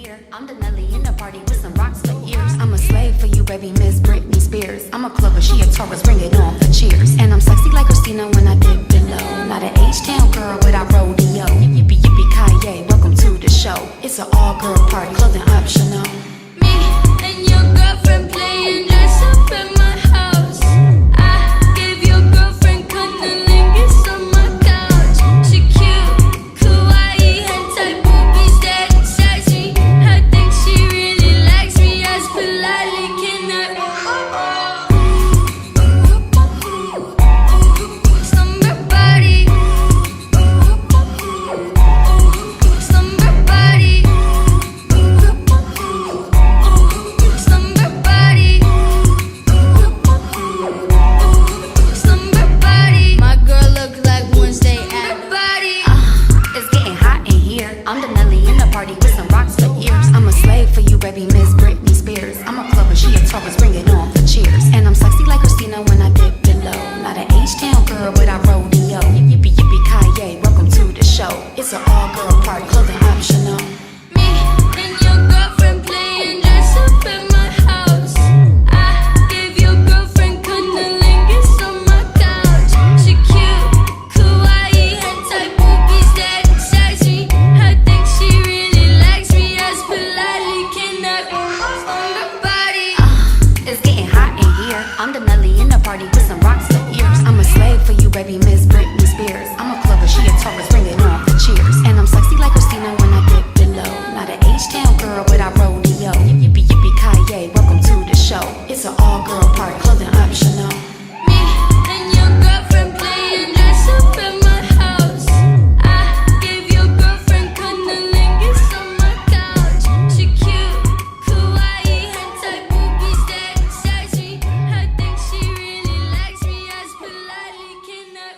here. I'm the Nelly in the party with some rocks for ears. I'm a slave for you, baby, Miss Britney Spears. I'm a clubber, she a Taurus, bring it on for cheers. And I'm sexy like Christina when I dip below. Not an H-Town girl without rodeo. Yippee yippee Kanye, welcome to the show. It's an all-girl party, clothing optional. Me and your girlfriend playing dress up at my house. I gave your girlfriend cunnilingus on my couch. She cute, kawaii, hentai boobies that excite me. I think she really likes me as politely can I? Slumber body, slumber body, slumber body, slumber body. My girl look like Wednesday at body. It's getting hot in here. I'm the Nelly in the party with some rocks for ears. I'm a slave for you, baby, Miss Britney Spears. I'm a clubber, she a Taurus, bring it on for cheers. And I'm sexy like Christina when I dip below. Not an H-Town girl without rodeo. Yippee yippee Kanye, welcome to the show. It's an all-girl party, clothing optional. Me and your girlfriend playing dress up at my house. I gave your girlfriend cunnilingus on my couch. She cute, kawaii, hentai boobies that excite me. I think she really likes me as politely can I? Slumber body. It's getting hot in here. I'm the Nelly in the party with some rocks for ears. I'm a slave for you, baby, Miss Britney Spears. I'm a clubber, she a Taurus, bring it on for cheers. And I'm sexy like Christina when I dip below. Not an H-Town girl without rodeo. Yippee yippee Kanye, welcome to the show. It's an all-girl party, clothing optional. Me and your girlfriend playing dress up at my house. I gave your girlfriend cunnilingus on my couch. She cute, kawaii, hentai boobies that excite me. I think she really likes me as politely can I?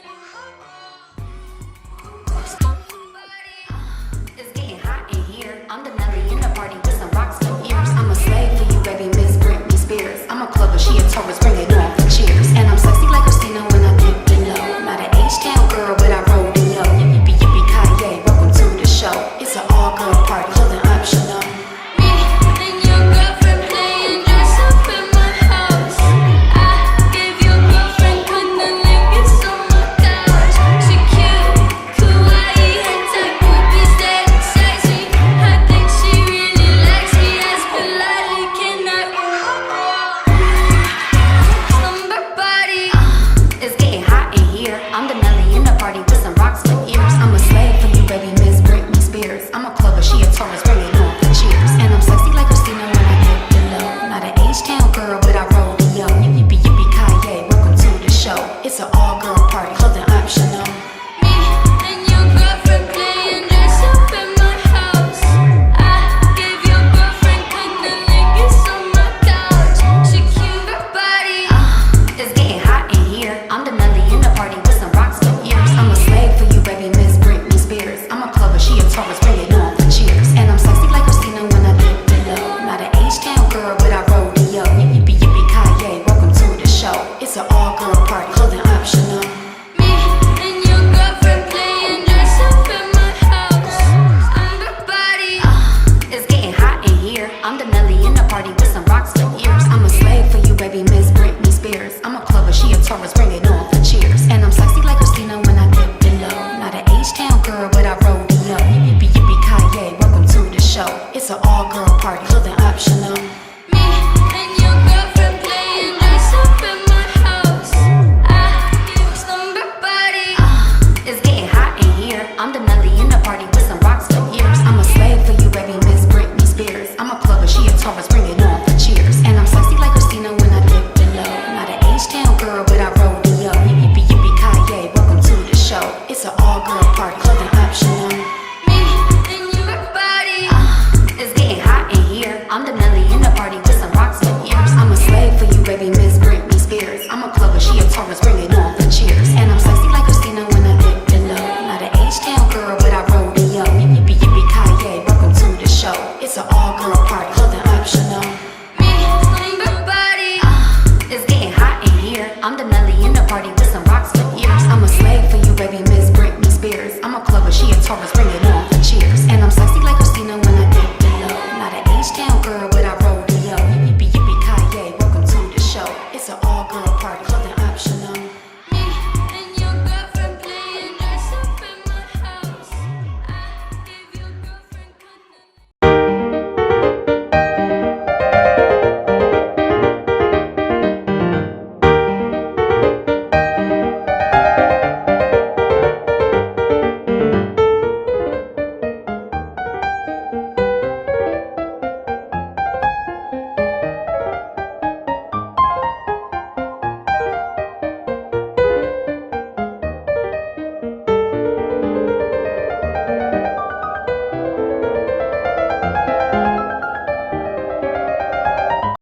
It's getting hot in here. I'm the Nelly in the party with some rocks for ears. I'm a slave for you, baby, Miss Britney Spears. I'm a clubber, she a Taurus, bring it